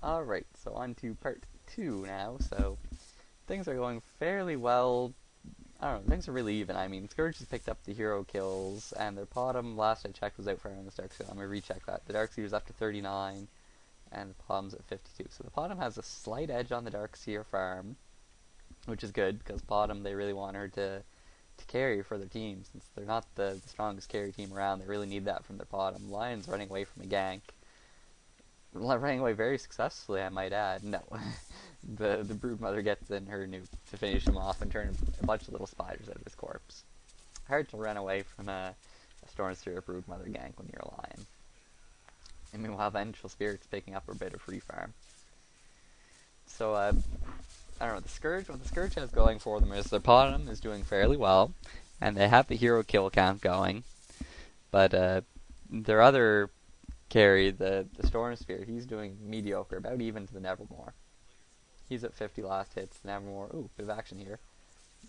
Alright, so on to part 2 now. So things are going fairly well. I don't know, things are really even. I mean, Scourge has picked up the hero kills, and their bottom, last I checked, was out firing this Darkseer. I'm going to recheck that. The Darkseer's up to 39, and the bottom's at 52. So the bottom has a slight edge on the Darkseer farm, which is good, because bottom, they really want her to carry for their team, since they're not the strongest carry team around. They really need that from their bottom. Lion's running away from a gank. Running away very successfully, I might add. No. the Broodmother gets in her nuke to finish him off and turn a bunch of little spiders out of his corpse. Hard to run away from a Storm Spirit Broodmother gank when you're a lion. And meanwhile, Vengeful Spirit's picking up a bit of free farm. So, I don't know, the Scourge, what the Scourge has going for them is their bottom is doing fairly well, and they have the hero kill count going, but their other carry, the Storm Spirit, he's doing mediocre, about even to the Nevermore. He's at 50 last hits. Nevermore, ooh, bit of action here.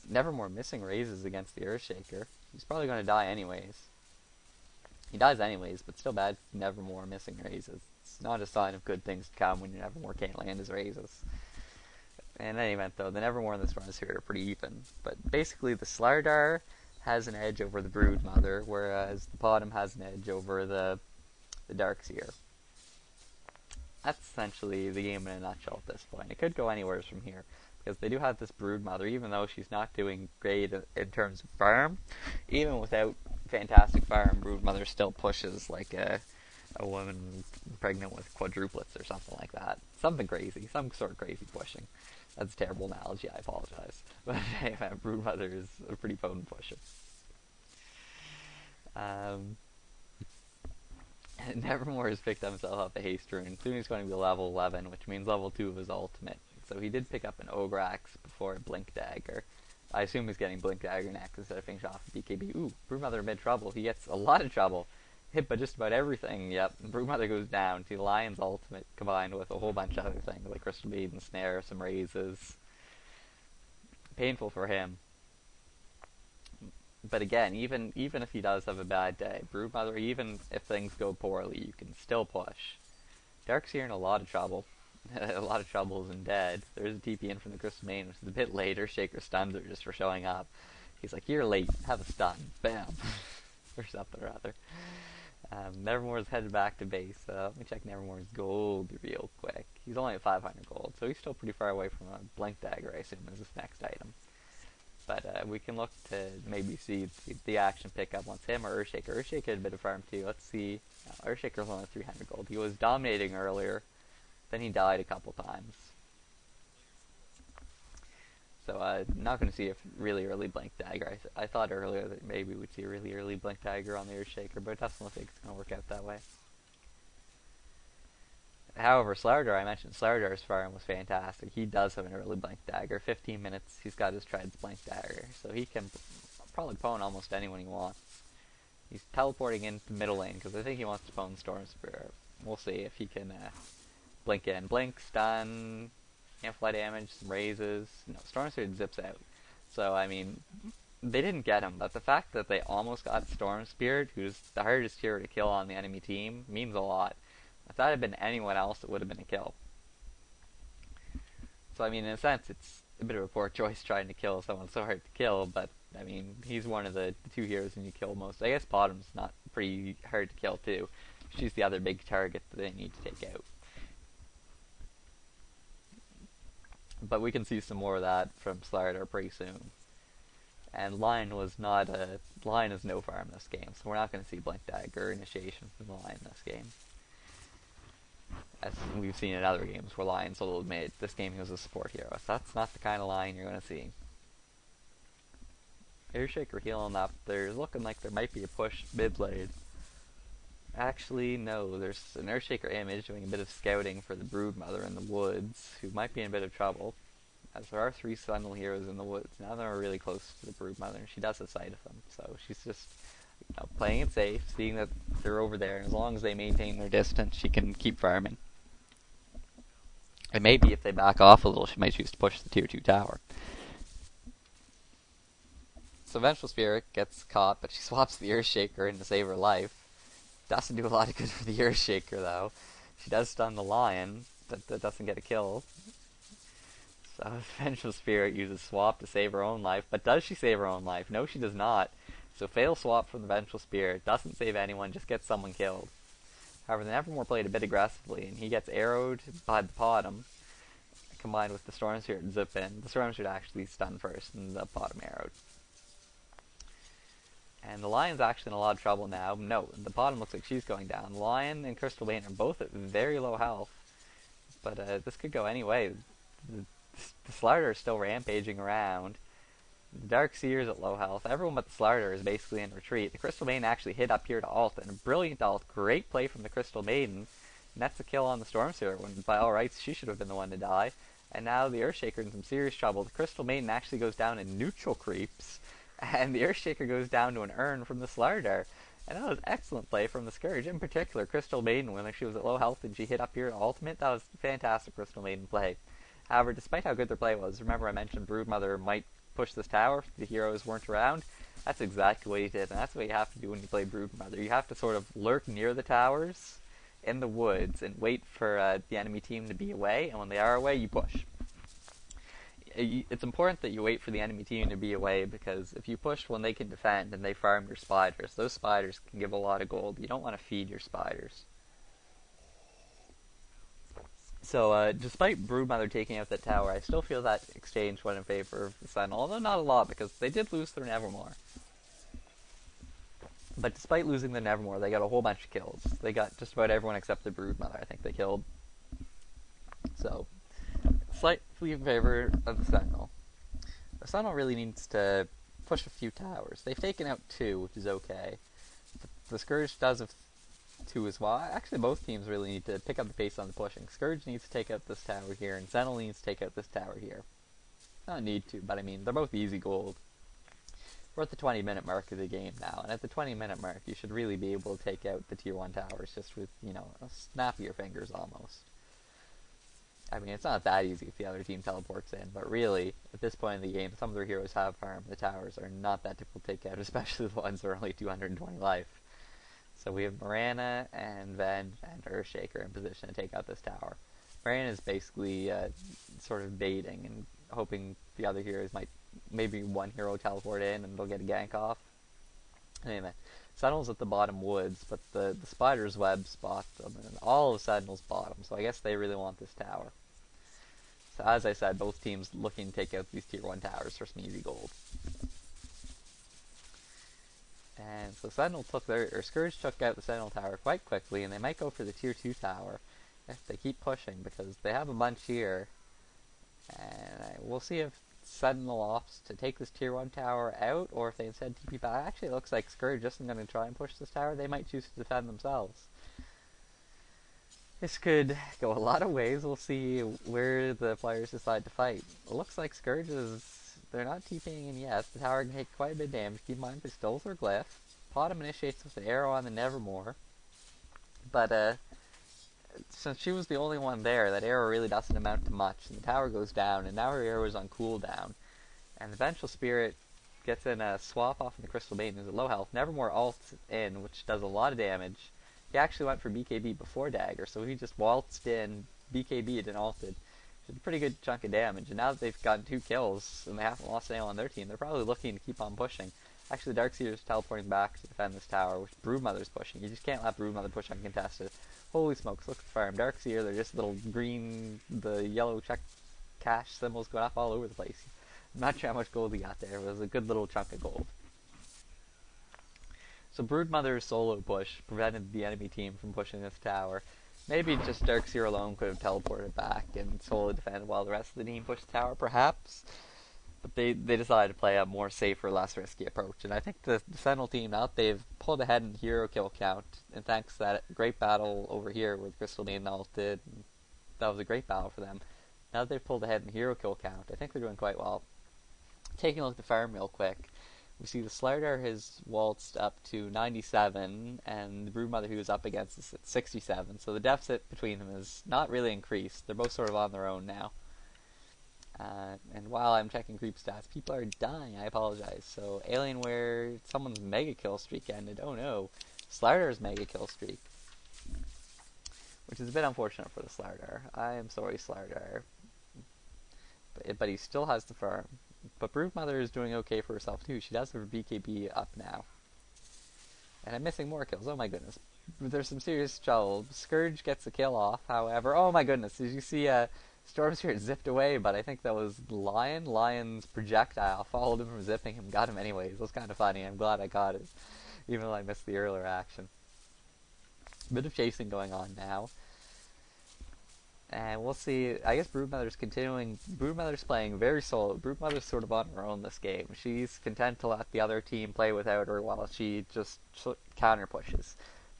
Nevermore missing raises against the Earthshaker. He's probably going to die anyways. He dies anyways, but still bad. Nevermore missing raises. It's not a sign of good things to come when your Nevermore can't land his raises. In any event, though, the Nevermore and the Storm Spirit are pretty even. But basically, the Slardar has an edge over the Broodmother, whereas the bottom has an edge over the Darkseer. That's essentially the game in a nutshell at this point. It could go anywhere from here, because they do have this Broodmother, even though she's not doing great in terms of farm. Even without fantastic farm, Broodmother still pushes like a woman pregnant with quadruplets or something like that. Something crazy, some sort of crazy pushing. That's a terrible analogy, I apologize. But anyway, Broodmother is a pretty potent pusher. Nevermore has picked himself up a haste rune. Soon he's going to be level 11, which means level 2 of his ultimate. So he did pick up an Ograx before a Blink Dagger. I assume he's getting Blink Dagger next instead of finishing off with BKB. Ooh, Broodmother mid trouble. He gets a lot of trouble. Hit by just about everything. Yep, Broodmother goes down to Lion's ultimate combined with a whole bunch of other things like Crystal Bead and Snare, some raises. Painful for him. But again, even if he does have a bad day, Broodmother, even if things go poorly, you can still push. Darkseer in a lot of trouble. A lot of troubles and dead. There's a TP in from the Crystal Main, which is a bit later. Shaker stuns her just for showing up. He's like, you're late, have a stun. Bam. Or something rather. Nevermore's headed back to base. Let me check Nevermore's gold real quick. He's only at 500 gold, so he's still pretty far away from a Blink Dagger, I assume, is his next item. But we can look to maybe see the action pick up once him or Earthshaker. Earthshaker had a bit of farm too. Let's see. No, Earthshaker's only 300 gold. He was dominating earlier, then he died a couple times. So not going to see a really early Blink Dagger. I thought earlier that maybe we'd see a really early Blink Dagger on the Earthshaker, but it doesn't look like it's going to work out that way. However, Slardar, I mentioned Slardar's farm was fantastic. He does have an early Blink Dagger. 15 minutes, he's got his Treads Blink Dagger. So he can probably pwn almost anyone he wants. He's teleporting into the middle lane, because I think he wants to pwn Storm Spirit. We'll see if he can blink in. Blink, stun, amplify damage, some raises. No, Storm Spirit zips out. So, I mean, they didn't get him, but the fact that they almost got Storm Spirit, who's the hardest hero to kill on the enemy team, means a lot. If that had been anyone else, it would have been a kill. So, I mean, in a sense, it's a bit of a poor choice trying to kill someone so hard to kill, but, I mean, he's one of the two heroes who you kill most. I guess Bottom's not pretty hard to kill, too. She's the other big target that they need to take out. But we can see some more of that from Slardar pretty soon. And Lion is no farm in this game, so we're not going to see Blink Dagger initiation from the Lion in this game. As we've seen in other games where Lion soloed mid, this game he was a support hero, so that's not the kind of Lion you're going to see. Earthshaker healing up, there's looking like there might be a push mid lane. Actually, no, there's an Earthshaker image doing a bit of scouting for the Broodmother in the woods, who might be in a bit of trouble, as there are 3 Sentinel heroes in the woods. Now they're really close to the Broodmother, and she does have sight of them, so she's just playing it safe, seeing that they're over there, and as long as they maintain their distance, she can keep farming. And maybe if they back off a little, she might choose to push the tier 2 tower. So Vengeful Spirit gets caught, but she swaps the Earthshaker in to save her life. Doesn't do a lot of good for the Earthshaker, though. She does stun the Lion, that doesn't get a kill. So Vengeful Spirit uses Swap to save her own life, but does she save her own life? No, she does not. So fail swap from the Vengeful Spirit, doesn't save anyone, just gets someone killed. However, the Nevermore played a bit aggressively, and he gets arrowed by the bottom, combined with the Storm Spirit and zip in. The Storm Spirit actually stunned first, and the bottom arrowed. And the Lion's actually in a lot of trouble now. No, the bottom looks like she's going down. The Lion and Crystal Bane are both at very low health, but this could go any way. The Slider is still rampaging around. The Dark Seer's at low health. Everyone but the Slider is basically in retreat. The Crystal Maiden actually hit up here to ult, and a brilliant ult. Great play from the Crystal Maiden. And that's a kill on the Storm Seer, when by all rights she should have been the one to die. And now the Earthshaker in some serious trouble. The Crystal Maiden actually goes down in neutral creeps, and the Earthshaker goes down to an urn from the Slider. And that was excellent play from the Scourge. In particular, Crystal Maiden, when she was at low health and she hit up here to ultimate, that was fantastic Crystal Maiden play. However, despite how good their play was, remember I mentioned Broodmother might push this tower if the heroes weren't around? That's exactly what he did, and that's what you have to do when you play Broodmother. You have to sort of lurk near the towers, in the woods, and wait for the enemy team to be away, and when they are away, you push. It's important that you wait for the enemy team to be away, because if you push when they can defend and they farm your spiders, those spiders can give a lot of gold. You don't want to feed your spiders. So, despite Broodmother taking out that tower, I still feel that exchange went in favor of the Sentinel, although not a lot, because they did lose their Nevermore. But despite losing the Nevermore, they got a whole bunch of kills. They got just about everyone except the Broodmother, I think they killed. So, slightly in favor of the Sentinel. The Sentinel really needs to push a few towers. They've taken out 2, which is okay. The Scourge does have 2 as well. Actually, both teams really need to pick up the pace on the pushing. Scourge needs to take out this tower here, and Sentinel needs to take out this tower here. Not need to, but I mean, they're both easy gold. We're at the 20-minute mark of the game now, and at the 20-minute mark, you should really be able to take out the Tier 1 towers just with, you know, a snap of your fingers almost. I mean, it's not that easy if the other team teleports in, but really, at this point in the game, some of their heroes have farm. The towers are not that difficult to take out, especially the ones that are only 220 life. So we have Mirana and Venge and Earthshaker in position to take out this tower. Mirana is basically sort of baiting and hoping the other heroes might, maybe one hero teleport in and they'll get a gank off. Anyway, Sentinel's at the bottom woods, but the Spider's web spot them, and all of Sentinel's bottom, so I guess they really want this tower. So as I said, both teams looking to take out these Tier 1 towers for some easy gold. And so Sentinel Scourge took out the Sentinel tower quite quickly, and they might go for the Tier 2 tower if they keep pushing, because they have a bunch here. And we'll see if Sentinel opts to take this Tier 1 tower out, or if they instead TP back. Actually, it looks like Scourge isn't going to try and push this tower. They might choose to defend themselves. This could go a lot of ways. We'll see where the players decide to fight. It looks like Scourge is... They're not TPing in yet. The tower can take quite a bit of damage. Keep in mind they stole their glyph. Bottom initiates with an arrow on the Nevermore. But since she was the only one there, that arrow really doesn't amount to much. And the tower goes down, and now her arrow is on cooldown. And the Vengeful Spirit gets in a swap off of the Crystal Maiden, who's at low health. Nevermore ults in, which does a lot of damage. He actually went for BKB before Dagger, so he just waltzed in, BKB'd, and ulted. A pretty good chunk of damage, and now that they've gotten 2 kills and they haven't lost anyone on their team, they're probably looking to keep on pushing. Actually, the Darkseer is teleporting back to defend this tower, which Broodmother's pushing. You just can't let Broodmother push uncontested. Holy smokes, look at the farm. Darkseer, they're just little green, the yellow check cash symbols going up all over the place. I'm not sure how much gold he got there, but it was a good little chunk of gold. So Broodmother's solo push prevented the enemy team from pushing this tower. Maybe just Darkseer alone could have teleported back and solo defended while the rest of the team pushed the tower, perhaps. But they decided to play a more safer, less risky approach. And I think the Sentinel team, now that they've pulled ahead in hero kill count, and thanks to that great battle over here where the Crystal Maiden ulted, that was a great battle for them. Now that they've pulled ahead in hero kill count, I think they're doing quite well. Taking a look at the farm real quick, we see the Slider has waltzed up to 97, and the Broodmother who is up against is at 67, so the deficit between them is not really increased. They're both sort of on their own now. And while I'm checking creep stats, people are dying, I apologize. So Alienware, someone's mega kill streak ended. Oh no, Slider's mega kill streak. which is a bit unfortunate for the Slardar. I am sorry, Slardar. But he still has the farm. But Broodmother is doing okay for herself too. She does have her BKB up now. And I'm missing more kills. Oh my goodness. There's some serious trouble. Scourge gets a kill off, however. Oh my goodness. Did you see Storm Spirit zipped away? But I think that was Lion. Lion's projectile followed him from zipping him. Got him anyways. It was kind of funny. I'm glad I got it. Even though I missed the earlier action. Bit of chasing going on now. And we'll see. I guess Broodmother's continuing. Broodmother's playing very solo. Broodmother's sort of on her own this game. She's content to let the other team play without her while she just counter pushes.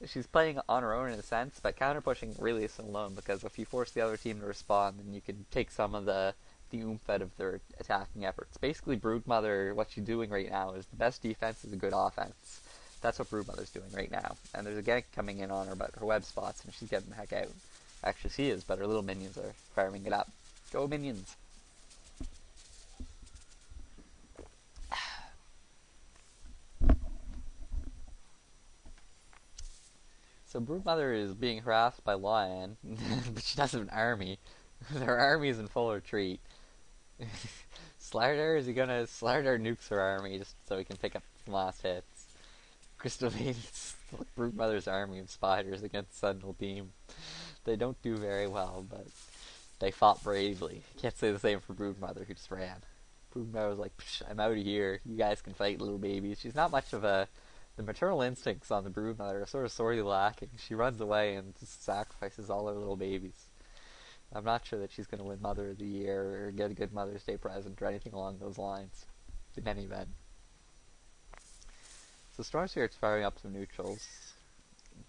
She's playing on her own in a sense, but counter pushing really isn't alone, because if you force the other team to respond, then you can take some of the oomph out of their attacking efforts. Basically, Broodmother, what she's doing right now is the best defense is a good offense. That's what Broodmother's doing right now. And there's a gank coming in on her, but her web spots, and she's getting the heck out. Actually, she is, but her little minions are farming it up. Go, minions! So Broodmother is being harassed by Lion, but she doesn't have an army. Her army is in full retreat. Slardar, Slardar nukes her army just so he can pick up some last hits. Crystal Maid's Broodmother's army of spiders against Sentinel Beam. They don't do very well, but they fought bravely. Can't say the same for Broodmother, who just ran. Broodmother was like, I'm out of here. You guys can fight, little babies. She's not much of a... The maternal instincts on the Broodmother are sort of sorely lacking. She runs away and just sacrifices all her little babies. I'm not sure that she's going to win Mother of the Year or get a good Mother's Day present or anything along those lines, in any event. So Storm Spirit's firing up some neutrals.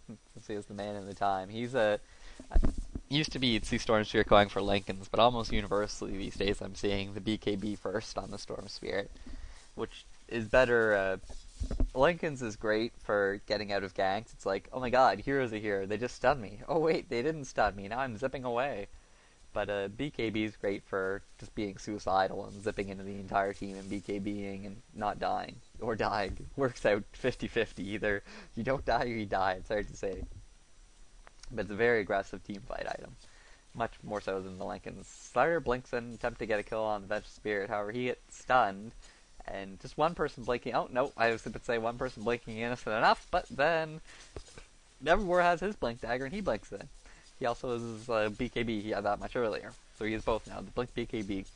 Since he is the man in the time. He's used to be you'd see Storm Spirit going for Lincolns, but almost universally these days I'm seeing the BKB first on the Storm Spirit, which is better. Lincolns is great for getting out of ganks. It's like, oh my god, heroes are here. They just stunned me. Oh wait, they didn't stun me. Now I'm zipping away. But BKB is great for just being suicidal and zipping into the entire team and BKBing and not dying. Or dying. Works out 50-50. Either you don't die or you die. It's hard to say. But it's a very aggressive team fight item. Much more so than the Lincolns. Slardar blinks in, attempt to get a kill on the Vengeful Spirit. However, he gets stunned. And just one person blinking. Oh, no, I was going to say one person blinking innocent enough, but then Nevermore has his blink dagger and he blinks in. He also has his BKB he had that much earlier. So he has both now, the blink BKB.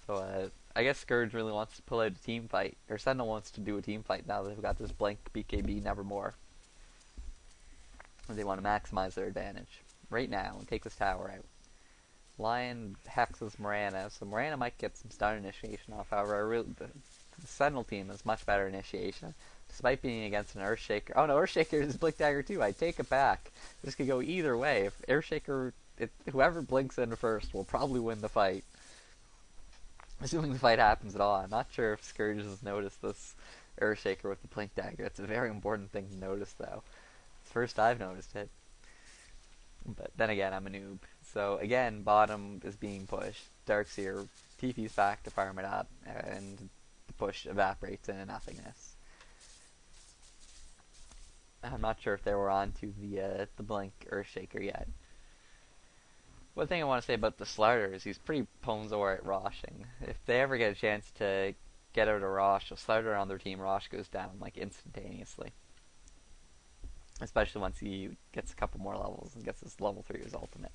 So I guess Scourge really wants to pull out a team fight. Or Sentinel wants to do a team fight now that they've got this blink BKB Nevermore. And they want to maximize their advantage right now and take this tower out. Lion hexes Morana, so Morana might get some stun initiation off. However, the Sentinel team is much better initiation, despite being against an Earthshaker. Oh no, Earthshaker is Blink Dagger too. I take it back. This could go either way. If Earthshaker, whoever blinks in first will probably win the fight. Assuming the fight happens at all. I'm not sure if Scourge has noticed this Earthshaker with the Blink Dagger. It's a very important thing to notice, though. It's first I've noticed it. But then again, I'm a noob. So again, bottom is being pushed. Darkseer TP's back to farm it up, and the push evaporates into nothingness. I'm not sure if they were on to the Blink Earthshaker yet. One thing I want to say about the Slardar is he's pretty Ponzor at Roshing. If they ever get a chance to get out of Rosh, a Slardar on their team, Rosh goes down like instantaneously. Especially once he gets a couple more levels and gets his level 3 as ultimate.